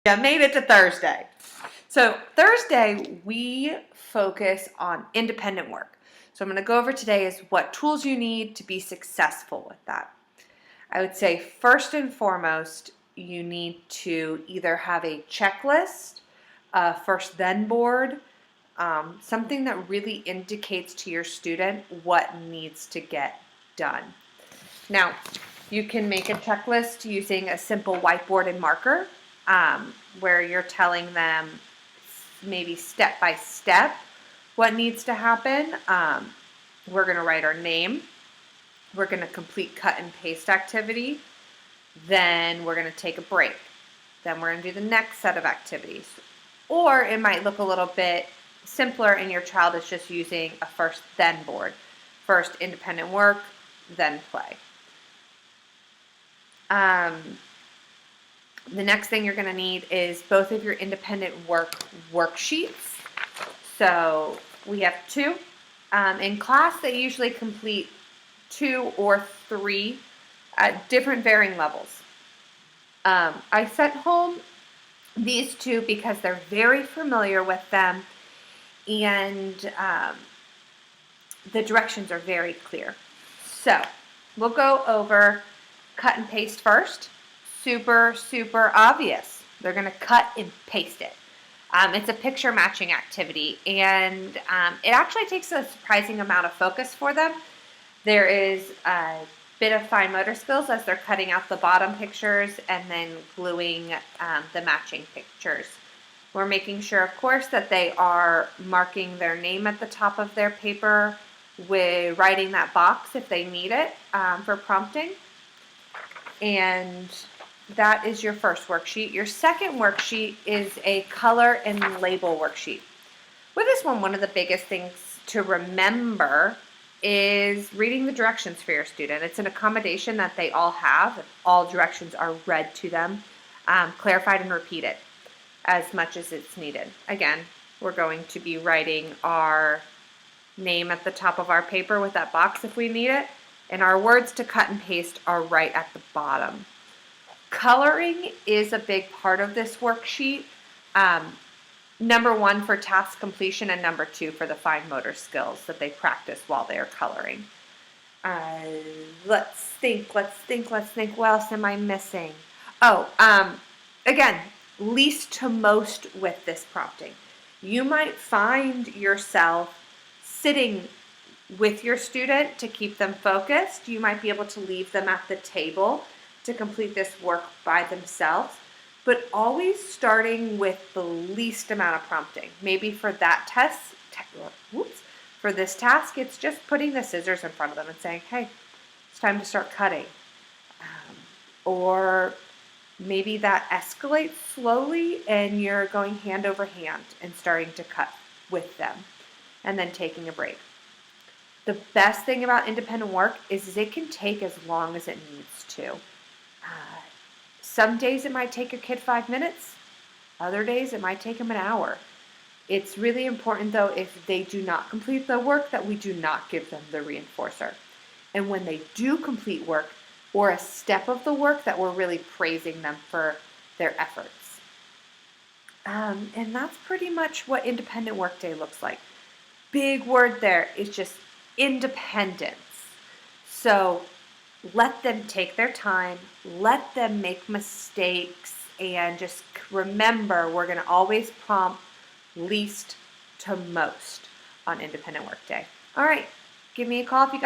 Yeah, made it to Thursday. So Thursday, we focus on independent work. So I'm going to go over today is what tools you need to be successful with that. I would say first and foremost, you need to either have a checklist, a first then board, something that really indicates to your student what needs to get done. Now, you can make a checklist using a simple whiteboard and marker, where you're telling them maybe step by step what needs to happen. We're going to write our name. We're going to complete cut and paste activity. Then we're going to take a break. Then we're going to do the next set of activities. Or it might look a little bit simpler and your child is just using a first then board. First independent work, then play. The next thing you're going to need is both of your independent work worksheets. So we have two. In class, they usually complete 2 or 3 at different varying levels. I sent home these 2 because they're very familiar with them, and the directions are very clear. So we'll go over cut and paste first. Super obvious. They're going to cut and paste it. It's a picture matching activity, and it actually takes a surprising amount of focus for them. There is a bit of fine motor skills as they're cutting out the bottom pictures and then gluing the matching pictures. We're making sure, of course, that they are marking their name at the top of their paper, with writing that box if they need it for prompting. And that is your first worksheet. Your second worksheet is a color and label worksheet. With this one of the biggest things to remember is reading the directions for your student. It's an accommodation that they all have. All directions are read to them, clarified and repeated as much as it's needed. Again, we're going to be writing our name at the top of our paper with that box if we need it, and our words to cut and paste are right at the bottom. Coloring is a big part of this worksheet. Number 1 for task completion, and number 2 for the fine motor skills that they practice while they're coloring. Let's think. What else am I missing? Again, least to most with this prompting. You might find yourself sitting with your student to keep them focused. You might be able to leave them at the table to complete this work by themselves, but always starting with the least amount of prompting. Maybe for that for this task, it's just putting the scissors in front of them and saying, hey, it's time to start cutting. Or maybe that escalates slowly and you're going hand over hand and starting to cut with them and then taking a break. The best thing about independent work is it can take as long as it needs to. Some days it might take a kid 5 minutes. Other days it might take them an hour. It's really important, though, if they do not complete the work, that we do not give them the reinforcer. And when they do complete work or a step of the work, that we're really praising them for their efforts. And that's pretty much what independent work day looks like. Big word there is just independence. So let them take their time, let them make mistakes, and just remember we're going to always prompt least to most on independent work day. All right, give me a call if you guys